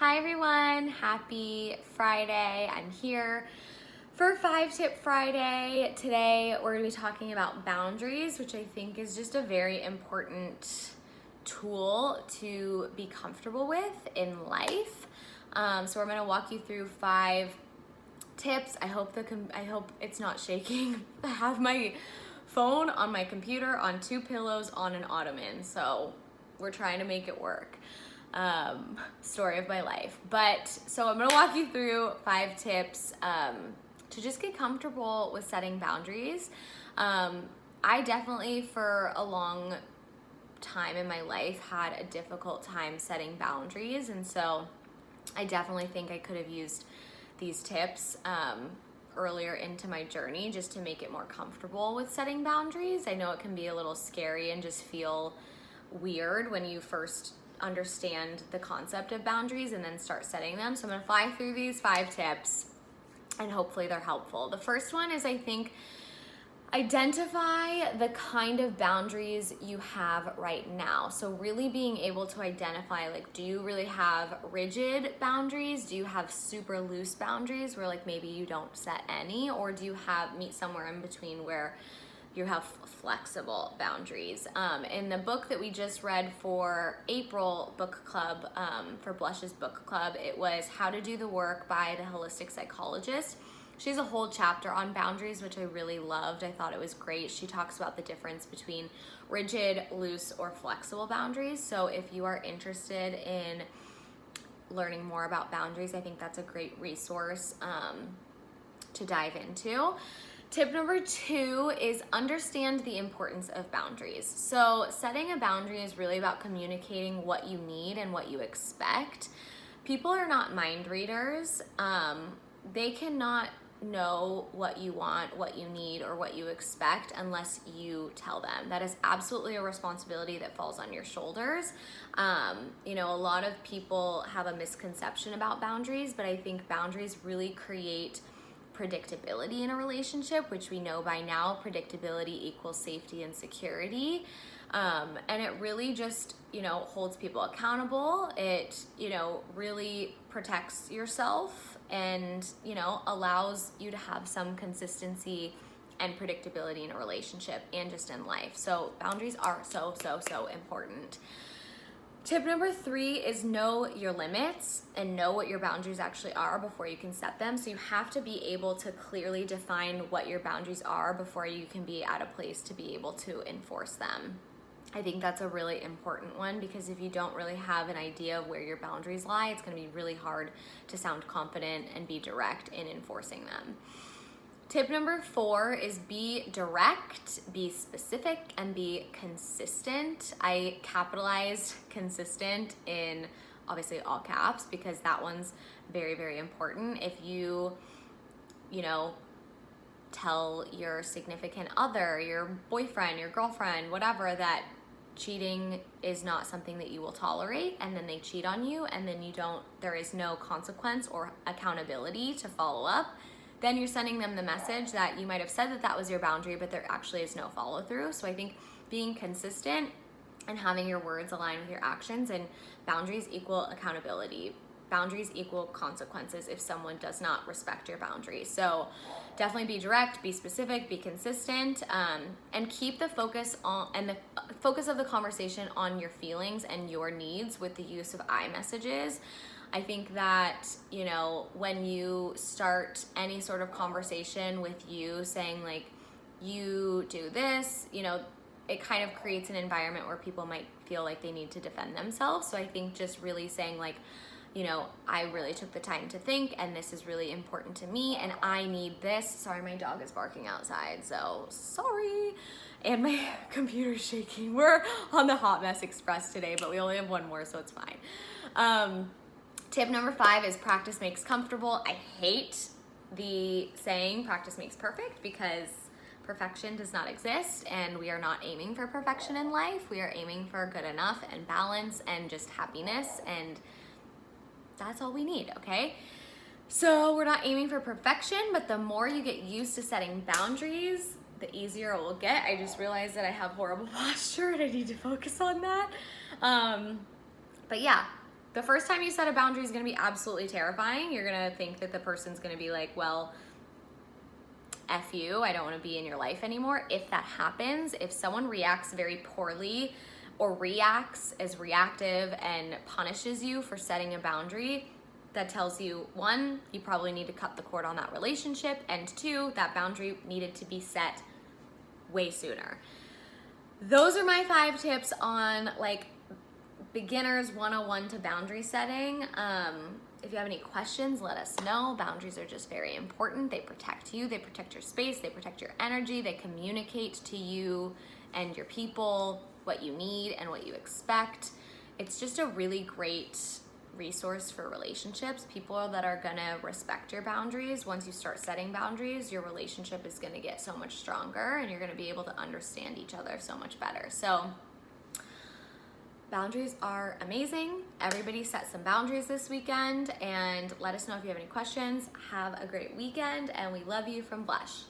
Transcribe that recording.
Hi everyone, happy Friday. I'm here for 5-Tip Friday. Today we're going to be talking about boundaries, which I think is just a very important tool to be comfortable with in life. So we're going to walk you through 5 tips. I hope it's not shaking. I have my phone on my computer on 2 pillows on an ottoman, so we're trying to make it work. Story of my life. So I'm gonna walk you through 5 tips to just get comfortable with setting boundaries. I definitely for a long time in my life had a difficult time setting boundaries, and so I definitely think I could have used these tips earlier into my journey just to make it more comfortable with setting boundaries. I know it can be a little scary and just feel weird when you first understand the concept of boundaries and then start setting them. So I'm going to fly through these 5 tips and hopefully they're helpful. The first one is, I think, identify the kind of boundaries you have right now. So really being able to identify, like, do you really have rigid boundaries? Do you have super loose boundaries where like maybe you don't set any? Or do you meet somewhere in between where you have flexible boundaries? In the book that we just read for April book club, for Blush's book club, it was How to Do the Work by the holistic psychologist. She has a whole chapter on boundaries, which I really loved. I thought it was great. She talks about the difference between rigid, loose, or flexible boundaries. So if you are interested in learning more about boundaries, I think that's a great resource to dive into. Tip number 2 is understand the importance of boundaries. So setting a boundary is really about communicating what you need and what you expect. People are not mind readers. They cannot know what you want, what you need, or what you expect unless you tell them. That is absolutely a responsibility that falls on your shoulders. A lot of people have a misconception about boundaries, but I think boundaries really create predictability in a relationship, which we know by now predictability equals safety and security. And it really just, holds people accountable. It, really protects yourself and, allows you to have some consistency and predictability in a relationship and just in life. So boundaries are so important. Tip number 3 is know your limits and know what your boundaries actually are before you can set them. So you have to be able to clearly define what your boundaries are before you can be at a place to be able to enforce them. I think that's a really important one, because if you don't really have an idea of where your boundaries lie, it's going to be really hard to sound confident and be direct in enforcing them. Tip number 4 is be direct, be specific, and be consistent. I capitalized consistent in obviously all caps because that one's very, very important. If you, tell your significant other, your boyfriend, your girlfriend, whatever, that cheating is not something that you will tolerate, and then they cheat on you, and then there is no consequence or accountability to follow up, then you're sending them the message that you might have said that was your boundary, but there actually is no follow through. So I think being consistent and having your words align with your actions, and boundaries equal accountability. Boundaries equal consequences if someone does not respect your boundaries. So definitely be direct, be specific, be consistent, and keep the focus the focus of the conversation on your feelings and your needs with the use of I messages. I think that, when you start any sort of conversation with you saying like, you do this, it kind of creates an environment where people might feel like they need to defend themselves. So I think just really saying like, I really took the time to think, and this is really important to me, and I need this. Sorry, my dog is barking outside, so sorry. And my computer's shaking. We're on the Hot Mess Express today, but we only have one more, so it's fine. Tip number 5 is practice makes comfortable. I hate the saying practice makes perfect, because perfection does not exist, and we are not aiming for perfection in life. We are aiming for good enough and balance and just happiness, and that's all we need, okay? So we're not aiming for perfection, but the more you get used to setting boundaries, the easier it will get. I just realized that I have horrible posture and I need to focus on that. But yeah, The first time you set a boundary is going to be absolutely terrifying. You're going to think that the person's going to be like, well, F you, I don't want to be in your life anymore. If that happens, if someone reacts very poorly or reacts as reactive and punishes you for setting a boundary, that tells you, one, you probably need to cut the cord on that relationship, and two, that boundary needed to be set way sooner. Those are my 5 tips on like beginners 101 to boundary setting. If you have any questions, let us know. Boundaries are just very important. They protect you, they protect your space, they protect your energy, they communicate to you and your people what you need and what you expect. It's just a really great resource for relationships. People that are gonna respect your boundaries, once you start setting boundaries, your relationship is gonna get so much stronger and you're gonna be able to understand each other so much better. So boundaries are amazing. Everybody set some boundaries this weekend and let us know if you have any questions. Have a great weekend and we love you from Blush.